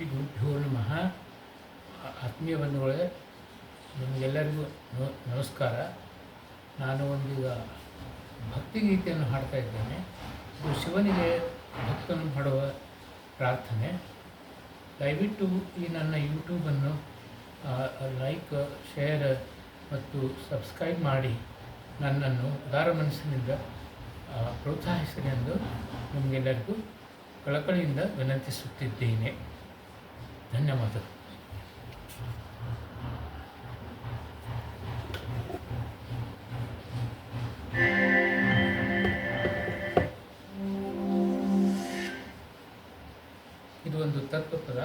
ಶ್ರೀ ಗುರುಭ್ಯೋ ನಮಃ. ಆತ್ಮೀಯ ಬಂಧುಗಳೇ, ನಿಮಗೆಲ್ಲರಿಗೂ ನಮಸ್ಕಾರ. ನಾನು ಒಂದೀಗ ಭಕ್ತಿಗೀತೆಯನ್ನು ಹಾಡ್ತಾ ಇದ್ದೇನೆ. ಇದು ಶಿವನಿಗೆ ಭಕ್ತನು ಮಾಡುವ ಪ್ರಾರ್ಥನೆ. ದಯವಿಟ್ಟು ಈ ನನ್ನ ಯೂಟ್ಯೂಬನ್ನು ಲೈಕ್, ಶೇರ್ ಮತ್ತು ಸಬ್ಸ್ಕ್ರೈಬ್ ಮಾಡಿ ನನ್ನನ್ನು ಉದಾರ ಮನಸ್ಸಿನಿಂದ ಪ್ರೋತ್ಸಾಹಿಸಲಿ ಎಂದು ನಿಮಗೆಲ್ಲರಿಗೂ ಕಳಕಳಿಯಿಂದ ವಿನಂತಿಸುತ್ತಿದ್ದೇನೆ. ಧನ್ಯವಾದಗಳು. ಇದು ಒಂದು ತತ್ವಪದ.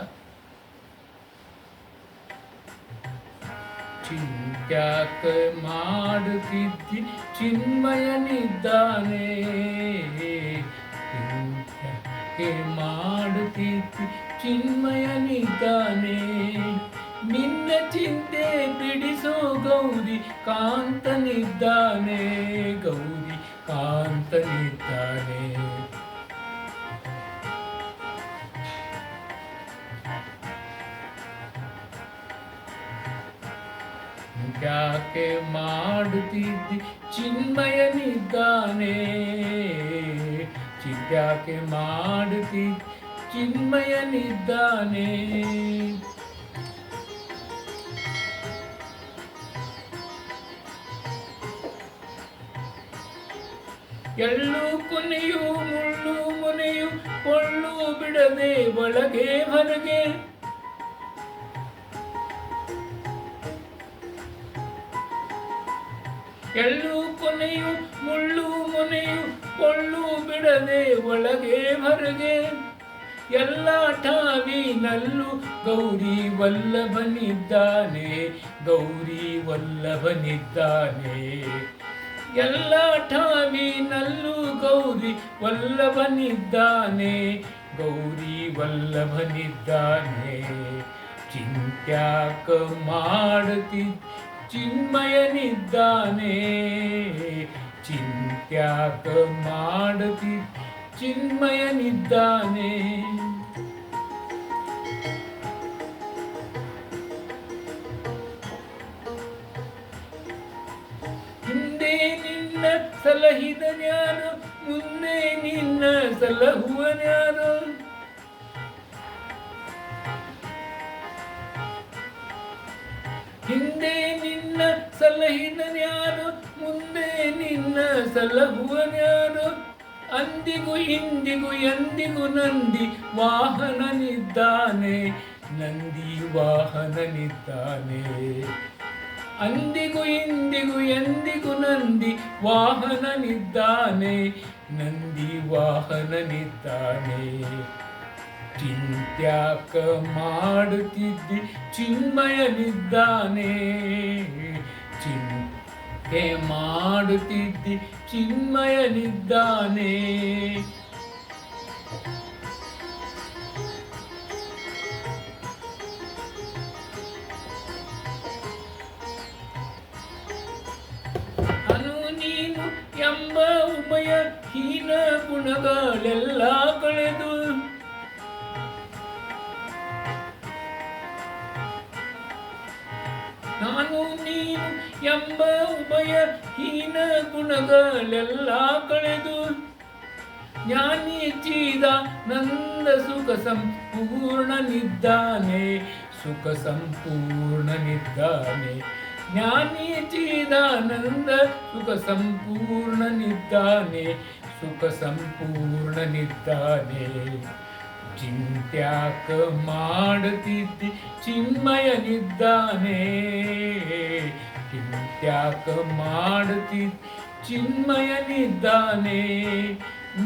ಚಿಂತ್ಯಾಕ ಮಾಡುತ್ತಿದ್ದಿ ಚಿನ್ಮಯನಿದ್ದಾನೆ, ಚಿಂತ್ಯಕ್ಕೆ ಮಾಡುತ್ತಿದ್ದಿ ಚಿನ್ಮಯನಿದ್ದಾನೆ. ನಿನ್ನ ಚಿಂತೆ ಬಿಡಿಸೋ ಗೌರಿ ಕಾಂತನಿದ್ದಾನೆ, ಗೌರಿ ಕಾಂತನಿದ್ದಾನೆ. ಯಾಕೆ ಮಾಡುತ್ತಿದ್ದಿ ಚಿನ್ಮಯನಿದ್ದಾನೆ, ಚಿಂತ್ಯಾಕೆ ಮಾಡುತ್ತಿದ್ದಿ ಚಿನ್ಮಯನಿದ್ದಾನೆ. ಎಳ್ಳು ಕೊನೆಯು ಮುಳ್ಳು ಮೊನೆಯು ಕೊಳ್ಳು ಬಿಡದೆ ಒಳಗೆ ಹೊರಗೆ, ಎಳ್ಳು ಕೊನೆಯು ಮುಳ್ಳು ಮೊನೆಯು ಕೊಳ್ಳು ಬಿಡದೆ ಒಳಗೆ ಹೊರಗೆ. ಎಲ್ಲ ಠಾವಿನಲ್ಲೂ ಗೌರಿ ವಲ್ಲಭನಿದ್ದಾನೆ, ಗೌರಿ ವಲ್ಲಭನಿದ್ದಾನೆ. ಎಲ್ಲ ಠಾವಿನಲ್ಲೂ ಗೌರಿ ವಲ್ಲಭನಿದ್ದಾನೆ, ಗೌರಿ ವಲ್ಲಭನಿದ್ದಾನೆ. ಚಿಂತ್ಯಾಕ ಮಾಡುತ್ತಿದ್ದ ಚಿನ್ಮಯನಿದ್ದಾನೆ, ಚಿಂತ್ಯಾಕ ಮಾಡುತ್ತಿದ್ದ ಚಿನ್ಮಯನಿದ್ದಾನೆ. ಹಿಂದೆ ನಿನ್ನ ಸಲಹಿದನ್ಯಾರು, ಮುಂದೆ ನಿನ್ನ ಸಲಹುವನ್ಯಾರು. ಹಿಂದೆ ನಿನ್ನ ಸಲಹಿದನ್ಯಾರು, ಮುಂದೆ ನಿನ್ನ ಸಲಹುವನ್ಯಾರು. ಅಂದಿಗೂ ಇಂದಿಗೂ ಎಂದಿಗೂ ನಂದಿ ವಾಹನನಿದ್ದಾನೆ, ನಂದಿ ವಾಹನನಿದ್ದಾನೆ. ಅಂದಿಗೂ ಇಂದಿಗೂ ಎಂದಿಗೂ ನಂದಿ ವಾಹನನಿದ್ದಾನೆ, ನಂದಿ ವಾಹನನಿದ್ದಾನೆ. ಚಿಂತ್ಯಾಕ ಮಾಡುತ್ತಿದ್ದಿ ಚಿನ್ಮಯನಿದ್ದಾನೆ, ಚಿಂತೆ ಮಾಡುತ್ತಿದ್ದಿ ಚಿನ್ಮಯನಿದ್ದಾನೆ. ಅನು ನೀನು ಎಂಬ ಉಭಯ ಹೀನ ಗುಣಗಳೆಲ್ಲ ಕಳೆದು, ನಾನು ನೀನು ಎಂಬ ಉಭಯ ಹೀನ ಗುಣಗಳೆಲ್ಲ ಕಳೆದು. ಜ್ಞಾನಿ ಚಿದಾನಂದ ಸುಖ ಸಂಪೂರ್ಣನಿದ್ದಾನೆ, ಸುಖ ಸಂಪೂರ್ಣನಿದ್ದಾನೆ. ಜ್ಞಾನಿ ಚಿದಾನಂದ ಸುಖ ಸಂಪೂರ್ಣನಿದ್ದಾನೆ, ಸುಖ ಸಂಪೂರ್ಣನಿದ್ದಾನೆ. ಚಿಂತ್ಯಾಕ ಮಾಡುತ್ತಿದ್ದಿ ಚಿನ್ಮಯನಿದ್ದಾನೆ, ಚಿಂತ್ಯಾಕ ಮಾಡುತ್ತಿದ್ದಿ ಚಿನ್ಮಯನಿದ್ದಾನೆ.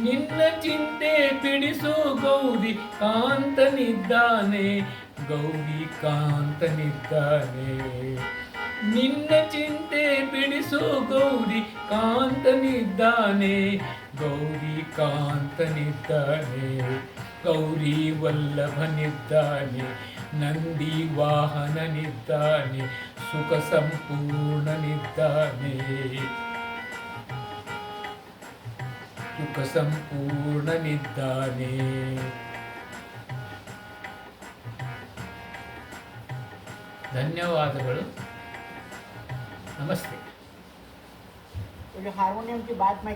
ನಿನ್ನ ಚಿಂತೆ ಬಿಡಿಸೋ ಗೌರಿ ಕಾಂತನಿದ್ದಾನೆ, ಗೌರಿ ಕಾಂತನಿದ್ದಾನೆ. ನಿನ್ನ ಚಿಂತೆ ಬಿಡಿಸೋ ಗೌರಿ ಕಾಂತನಿದ್ದಾನೆ, ಗೌರಿ ಕಾಂತನಿದ್ದಾನೆ. ಗೌರಿ ವಲ್ಲಭನಿದ್ದಾನೆ, ನಂದಿ ವಾಹನನಿದ್ದಾನೆ, ಸುಖ ಸಂಪೂರ್ಣನಿದ್ದಾನೆ, ಸುಖ ಸಂಪೂರ್ಣನಿದ್ದಾನೆ. ಧನ್ಯವಾದಗಳು. ನಮಸ್ತೆ. तो जो हारमोनियम की बात मैं